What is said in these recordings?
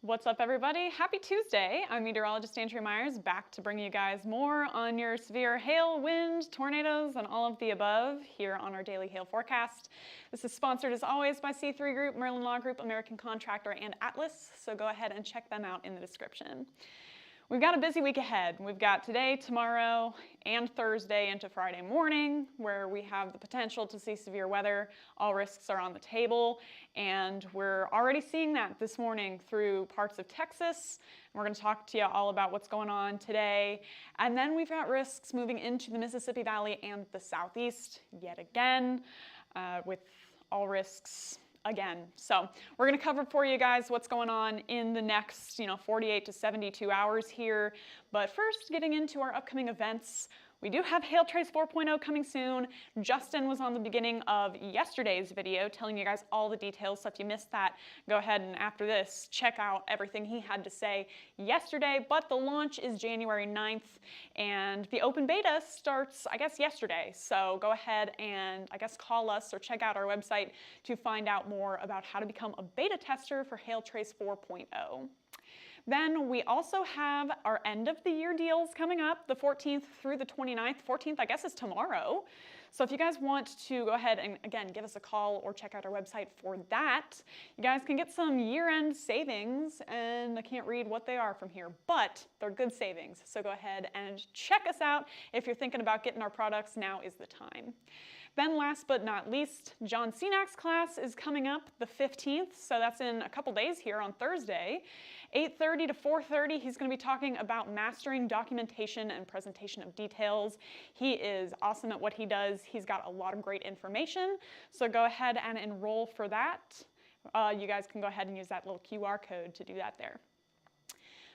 What's up, everybody? Happy Tuesday. I'm meteorologist Andrea Myers, back to bring you guys more on your severe hail, wind, tornadoes, and all of the above here on our daily hail forecast. This is sponsored as always by C3 Group, Merlin Law Group, American Contractor, and Atlas, so go ahead and check them out in the description. We've got a busy week ahead. We've got today, tomorrow, and Thursday into Friday morning, where we have the potential to see severe weather. All risks are on the table, and we're already seeing that this morning through parts of Texas. We're going to talk to you all about what's going on today. And then we've got risks moving into the Mississippi Valley and the Southeast yet again, with all risks again. So we're going to cover for you guys what's going on in the next 48 to 72 hours here. But first, getting into our upcoming events. We do have Hail Trace 4.0 coming soon. Justin was on the beginning of yesterday's video telling you guys all the details, so if you missed that, go ahead and after this, check out everything he had to say yesterday. But the launch is January 9th, and the open beta starts, I guess, yesterday. So go ahead and, I guess, call us or check out our website to find out more about how to become a beta tester for Hail Trace 4.0. Then we also have our end of the year deals coming up, the 14th through the 29th. 14th, I guess, is tomorrow. So if you guys want to go ahead and, again, give us a call or check out our website for that, you guys can get some year-end savings, and I can't read what they are from here, but they're good savings. So go ahead and check us out. If you're thinking about getting our products, now is the time. Then last but not least, John Cenak's class is coming up the 15th, so that's in a couple days here on Thursday. 8:30 to 4:30, he's going to be talking about mastering documentation and presentation of details. He is awesome at what he does. He's got a lot of great information, so go ahead and enroll for that. You guys can go ahead and use that little QR code to do that there.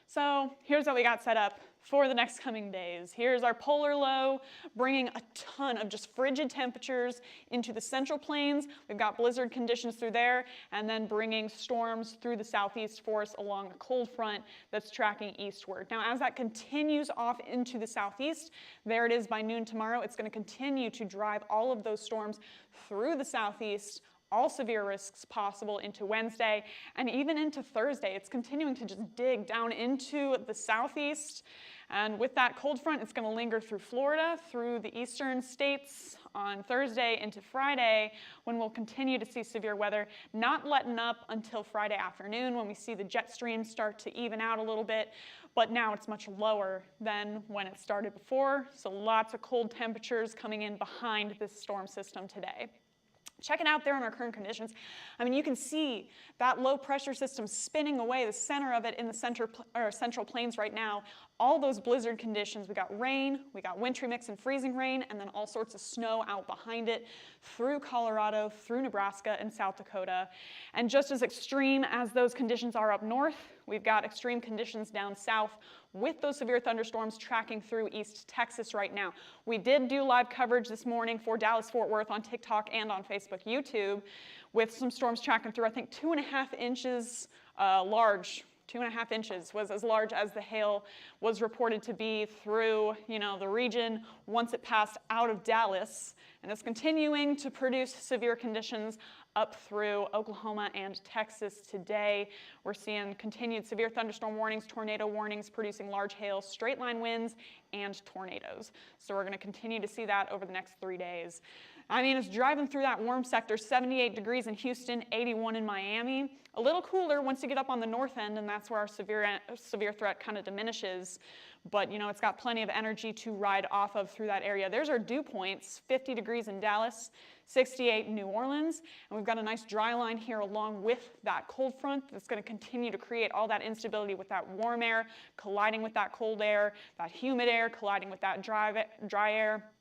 So here's what we got set up for the next coming days. Here's our polar low, bringing a ton of just frigid temperatures into the central plains. We've got blizzard conditions through there, and then bringing storms through the southeast for us along a cold front that's tracking eastward. Now, as that continues off into the southeast, there it is by noon tomorrow. It's going to continue to drive all of those storms through the southeast, all severe risks possible into Wednesday and even into Thursday. It's continuing to just dig down into the southeast. And with that cold front, it's going to linger through Florida, through the eastern states on Thursday into Friday, when we'll continue to see severe weather, not letting up until Friday afternoon when we see the jet streams start to even out a little bit. But now it's much lower than when it started before. So lots of cold temperatures coming in behind this storm system today. Check it out there on our current conditions. I mean, you can see that low pressure system spinning away, the center of it in the central plains right now. All those blizzard conditions, we got rain, we got wintry mix and freezing rain, and then all sorts of snow out behind it through Colorado, through Nebraska and South Dakota. And just as extreme as those conditions are up north, we've got extreme conditions down south with those severe thunderstorms tracking through East Texas right now. We did do live coverage this morning for Dallas-Fort Worth on TikTok and on Facebook, YouTube, with some storms tracking through, I think, 2.5 inches large. 2.5 inches was as large as the hail was reported to be through, the region once it passed out of Dallas. And it's continuing to produce severe conditions up through Oklahoma and Texas today. We're seeing continued severe thunderstorm warnings, tornado warnings, producing large hail, straight line winds, and tornadoes. So we're going to continue to see that over the next 3 days. I mean, it's driving through that warm sector, 78 degrees in Houston, 81 in Miami. A little cooler once you get up on the north end, and that's where our severe threat kind of diminishes. But, it's got plenty of energy to ride off of through that area. There's our dew points, 50 degrees in Dallas, 68 in New Orleans. And we've got a nice dry line here along with that cold front that's going to continue to create all that instability with that warm air colliding with that cold air, that humid air colliding with that dry air.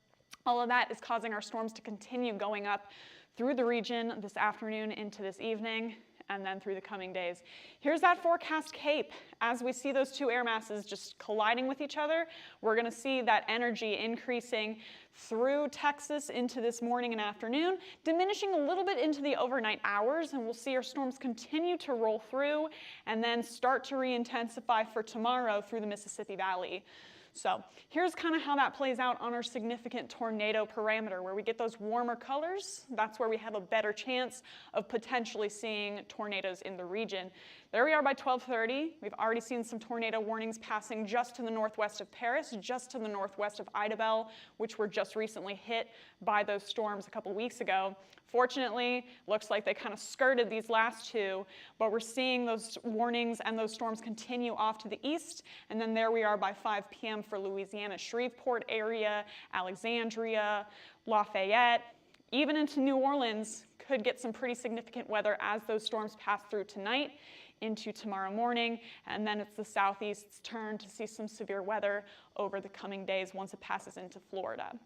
All of that is causing our storms to continue going up through the region this afternoon into this evening and then through the coming days. Here's that forecast cape. As we see those two air masses just colliding with each other, we're going to see that energy increasing through Texas into this morning and afternoon, diminishing a little bit into the overnight hours, and we'll see our storms continue to roll through and then start to re-intensify for tomorrow through the Mississippi Valley. So here's kind of how that plays out on our significant tornado parameter. Where we get those warmer colors, that's where we have a better chance of potentially seeing tornadoes in the region. There we are by 12:30. We've already seen some tornado warnings passing just to the northwest of Paris, just to the northwest of Idabel, which were just recently hit by those storms a couple weeks ago. Fortunately, looks like they kind of skirted these last two, but we're seeing those warnings and those storms continue off to the east, and then there we are by 5 p.m. for Louisiana, Shreveport area, Alexandria, Lafayette, even into New Orleans. Could get some pretty significant weather as those storms pass through tonight into tomorrow morning, and then it's the southeast's turn to see some severe weather over the coming days once it passes into Florida.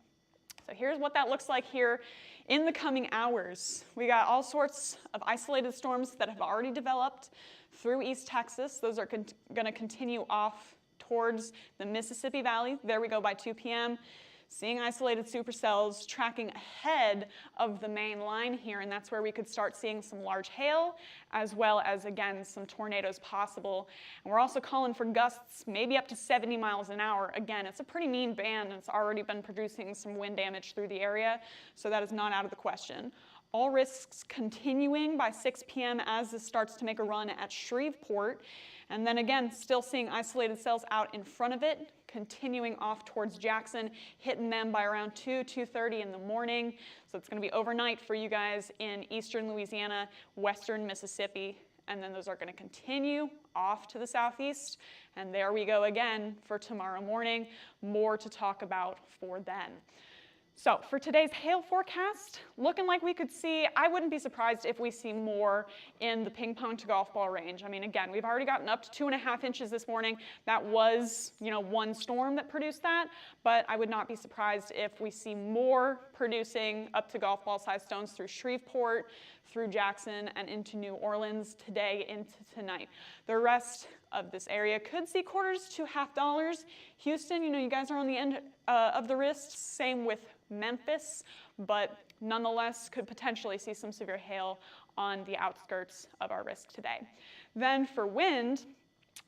So here's what that looks like here in the coming hours. We got all sorts of isolated storms that have already developed through East Texas. Those are going to continue off towards the Mississippi Valley. There we go by 2 p.m. Seeing isolated supercells tracking ahead of the main line here, and that's where we could start seeing some large hail, as well as, again, some tornadoes possible. And we're also calling for gusts maybe up to 70 miles an hour. Again, it's a pretty mean band, and it's already been producing some wind damage through the area, so that is not out of the question. All risks continuing by 6 p.m. as this starts to make a run at Shreveport. And then again, still seeing isolated cells out in front of it, continuing off towards Jackson, hitting them by around 2:30 in the morning. So it's going to be overnight for you guys in eastern Louisiana, western Mississippi, and then those are going to continue off to the southeast. And there we go again for tomorrow morning. More to talk about for then. So for today's hail forecast, looking like we could see, I wouldn't be surprised if we see more in the ping pong to golf ball range. I mean, again, we've already gotten up to 2.5 inches this morning. That was, one storm that produced that, but I would not be surprised if we see more producing up to golf ball size stones through Shreveport, through Jackson, and into New Orleans today into tonight. The rest of this area could see quarters to $half. Houston, you guys are on the end of the wrist. Same with Memphis, but nonetheless could potentially see some severe hail on the outskirts of our risk today. Then for wind,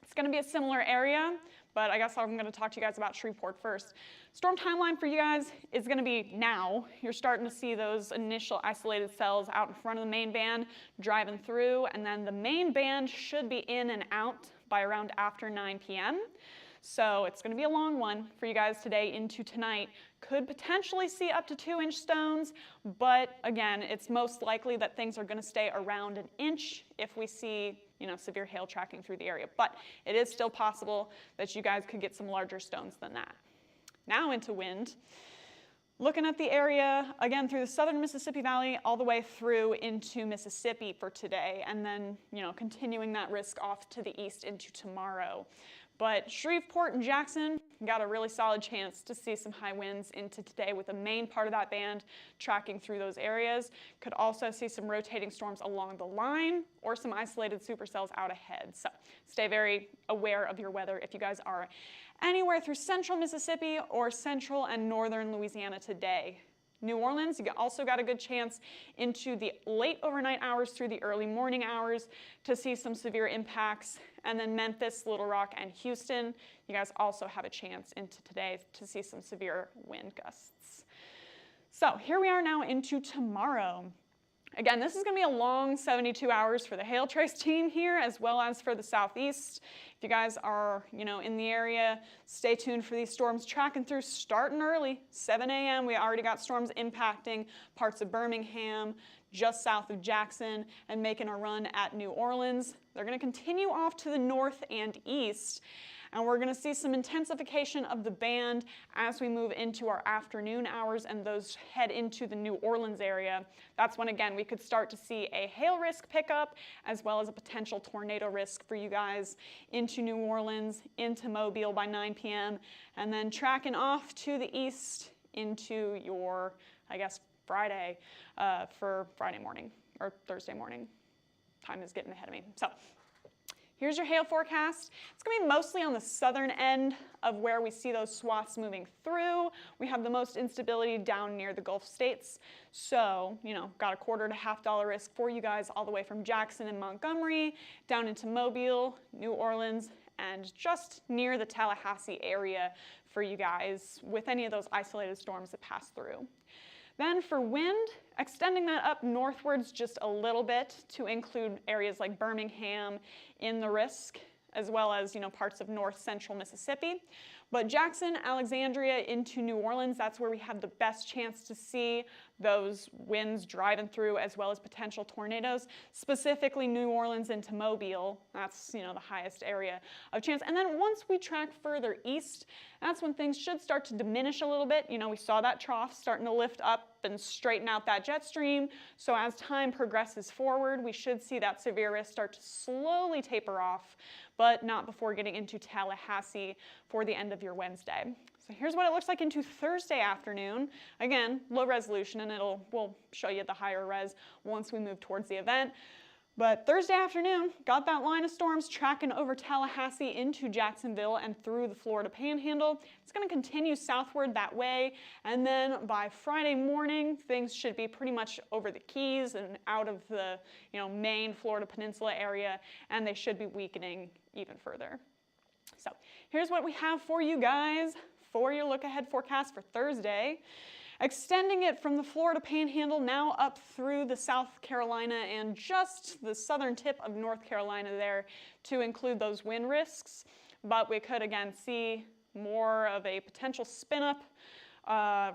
it's going to be a similar area, but I guess I'm going to talk to you guys about Shreveport first. Storm timeline for you guys is going to be now. You're starting to see those initial isolated cells out in front of the main band driving through, and then the main band should be in and out by around after 9 p.m. So it's going to be a long one for you guys today into tonight. Could potentially see up to 2-inch stones, but again, it's most likely that things are going to stay around 1 inch if we see, severe hail tracking through the area. But it is still possible that you guys could get some larger stones than that. Now into wind. Looking at the area, again, through the southern Mississippi Valley all the way through into Mississippi for today, and then, continuing that risk off to the east into tomorrow. But Shreveport and Jackson got a really solid chance to see some high winds into today with the main part of that band tracking through those areas. Could also see some rotating storms along the line or some isolated supercells out ahead. So stay very aware of your weather if you guys are anywhere through central Mississippi or central and northern Louisiana today. New Orleans, you also got a good chance into the late overnight hours through the early morning hours to see some severe impacts. And then Memphis, Little Rock, and Houston, you guys also have a chance into today to see some severe wind gusts. So here we are now into tomorrow. Again, this is going to be a long 72 hours for the hail trace team here, as well as for the southeast. If you guys are, in the area, stay tuned for these storms tracking through, starting early, 7 a.m. We already got storms impacting parts of Birmingham, just south of Jackson, and making a run at New Orleans. They're going to continue off to the north and east. And we're going to see some intensification of the band as we move into our afternoon hours and those head into the New Orleans area. That's when, again, we could start to see a hail risk pickup as well as a potential tornado risk for you guys into New Orleans, into Mobile by 9 p.m., and then tracking off to the east into your, Friday for Friday morning or Thursday morning. Time is getting ahead of me. So here's your hail forecast. It's going to be mostly on the southern end of where we see those swaths moving through. We have the most instability down near the Gulf states. So, got a $quarter to $half risk for you guys all the way from Jackson and Montgomery down into Mobile, New Orleans, and just near the Tallahassee area for you guys with any of those isolated storms that pass through. Then for wind, extending that up northwards just a little bit to include areas like Birmingham in the risk, as well as parts of north central Mississippi. But Jackson, Alexandria into New Orleans, that's where we have the best chance to see those winds driving through, as well as potential tornadoes, specifically New Orleans into Mobile. That's the highest area of chance. And then once we track further east, that's when things should start to diminish a little bit. We saw that trough starting to lift up and straighten out that jet stream. So as time progresses forward, we should see that severe risk start to slowly taper off, but not before getting into Tallahassee for the end of your Wednesday. So here's what it looks like into Thursday afternoon. Again, low resolution, and we'll show you the higher res once we move towards the event. But Thursday afternoon, got that line of storms tracking over Tallahassee into Jacksonville and through the Florida Panhandle. It's going to continue southward that way, and then by Friday morning, things should be pretty much over the Keys and out of the main Florida Peninsula area, and they should be weakening even further. So here's what we have for you guys for your look-ahead forecast for Thursday. Extending it from the Florida Panhandle now up through the South Carolina and just the southern tip of North Carolina there to include those wind risks. But we could again see more of a potential spin-up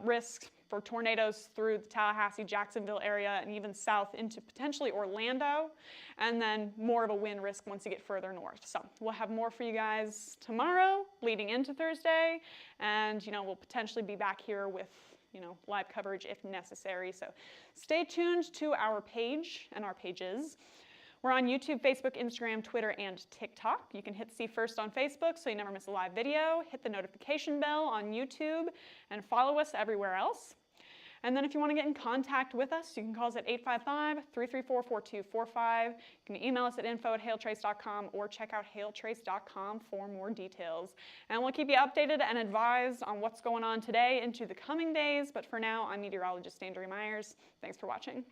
risk for tornadoes through the Tallahassee, Jacksonville area and even south into potentially Orlando, and then more of a wind risk once you get further north. So we'll have more for you guys tomorrow leading into Thursday, and we'll potentially be back here with live coverage if necessary. So stay tuned to our page and our pages. We're on YouTube, Facebook, Instagram, Twitter, and TikTok. You can hit see first on Facebook so you never miss a live video. Hit the notification bell on YouTube and follow us everywhere else. And then if you want to get in contact with us, you can call us at 855-334-4245. You can email us at info@hailtrace.com or check out hailtrace.com for more details. And we'll keep you updated and advised on what's going on today into the coming days. But for now, I'm meteorologist Andrea Myers. Thanks for watching.